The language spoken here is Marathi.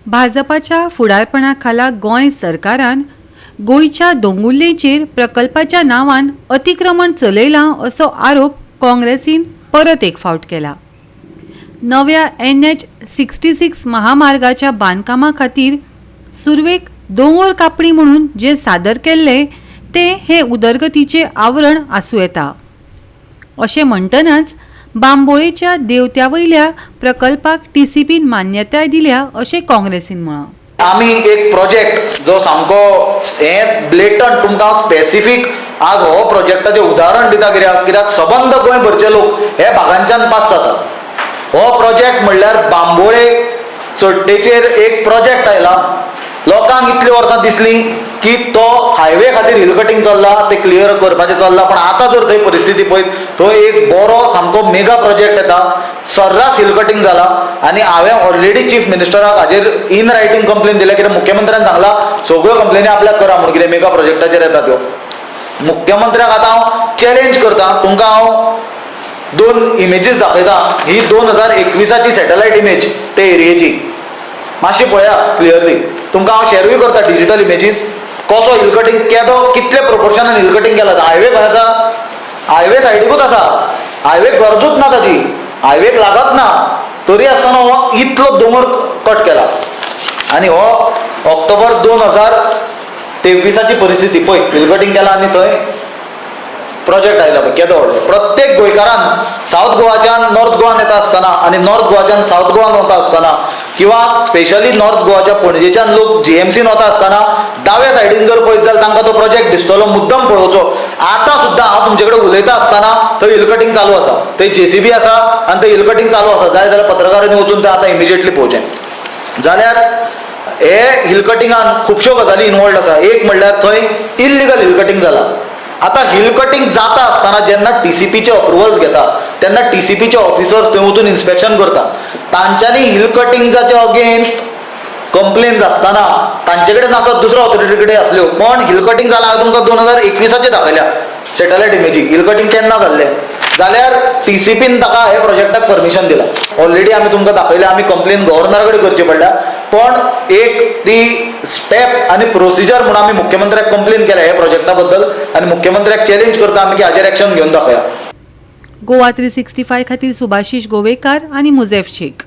भाजपाच्या फुडारपणाखाला गोंय सरकारान गोंयच्या दोंगुल्लेचेर प्रकल्पाच्या नांवान अतिक्रमण चलयलां असो आरोप काँग्रेसीन परत एक फावट केला। नव्या NH-66 महामार्गाच्या बांदकामा खातीर सुरवेक दोंगर कापणी म्हणून जे सादर केल्ले ते हे उदरगतीचे आवरण आसूं येता अशें म्हणटनाच बांबोळेच्या देवत्या वयल्या प्रकल्पाक TCPन मान्यताय दिल्या अशें काँग्रेसीन म्हळां। आमी एक प्रोजेक्ट जो सामको हे ब्लेटंट तुमकां स्पेसिफीक आज हो प्रोजेक्टाचें उदाहरण दिता कित्याक सबंद गोंयभरचे लोक हे भागांच्यान पास जातात। हो प्रोजेक्ट म्हणल्यार बांबोळे चड्टेचेर एक प्रोजेक्ट आयला। लोकांक इतली वर्सां दिसली की तो हायवे खातीर हिल कटिंग चल्ला ते क्लियर करपाचें चल्ला, पण आतां जर थंय परिस्थिती पळयत थंय एक बरो सामको मेगा प्रोजेक्ट येता, सर्रास हिल कटिंग जाला आनी हांवें ऑलरेडी चीफ मिनिस्टराक हाजेर इन रायटींग कंप्लेन दिल्या कित्याक मुख्यमंत्र्यान सांगला सगळ्यो कंप्लेनी आपल्याक करा म्हणून कितें मेगा प्रोजेक्टाचेर येता त्यो। मुख्यमंत्र्याक आतां हांव चॅलेंज करता, तुमकां हांव 2 इमेजीस दाखयता। ही 2021ची सॅटेलायट इमेज ते एरियेची, मातशी पळया क्लियरली। तुमकां हांव शेअरूय करता डिजिटल इमेजीस, कसो हिल कटिंग केदो कितले प्रोपोर्शनान हिल कटिंग केला। हायवे खंय आसा? हायवे सायडीकूच आसा, हायवे गरजूच ना ताची, हायवेक लागत ना, तरी आसतना हो इतलो दोंगर कट केला। आनी हो ऑक्टोबर 2023ची परिस्थिती पळय, हिल कटिंग केला आनी थंय प्रोजेक्ट आयला पळय केदो व्हडलो। प्रत्येक गोंयकारान सावथ गोवाच्यान नॉर्थ गोवान येता आसतना आनी नॉर्थ गोवाच्यान सावथ गोवान वता आसतना किंवा स्पेशली नॉर्थ गोवाच्या पणजेच्यान लोक GMCन वता आसतना दाव्या सायडीन जर पळयत जाल्यार तांकां तो प्रोजेक्ट दिसतलो, मुद्दम पळोवचो। आतां सुद्दां हांव तुमचे कडेन उलयता आसतना थंय हिल कटिंग चालू आसा, थंय JCB आसा आनी थंय हिल कटिंग चालू आसा। जाय जाल्यार पत्रकारांनी वचून थंय आतां इमिजिएटली पळोवचें। जाल्यार हे हिल कटिंगान खुबश्यो गजाली इनवॉल्ड आसा। एक म्हणल्यार थंय इल्लिगल हिल कटिंग जाला। आता हिल कटिंग जाता आसतना जेन्ना TCPचे अप्रुवल्स घेता तेन्ना TCPचे ऑफिसर्स थंय वचून इन्स्पेक्शन करता। तांच्यांनी हिल कटिंगच्या अगेन्स्ट कंप्लेन्स आसतना तांचे कडेन आसत दुसऱ्या ऑथॉरिटी कडेन आसल्यो, पण हिल कटिंग जालां हांवें तुमकां 2021चे दाखयल्या सॅटेलायट इमेजी। हिल कटिंग केन्ना जाल्लें जाल्यार TCPन ताका हे प्रोजेक्टाक परमिशन दिला। ऑलरेडी आमी तुमकां दाखयल्या, आमी कंप्लेन गव्हर्नरा कडेन करची पडल्या, पण एक ती स्टेप आनी प्रोसिजर म्हणून आमी मुख्यमंत्र्याक कंप्लेन केल्या हे प्रोजेक्टा बद्दल आनी मुख्यमंत्र्याक चॅलेंज करता आमी की हाजेर एक्शन घेवन दाखया। गोवा 365 खातीर सुभाशीश गोवेकार आनी मुजेफ शेख।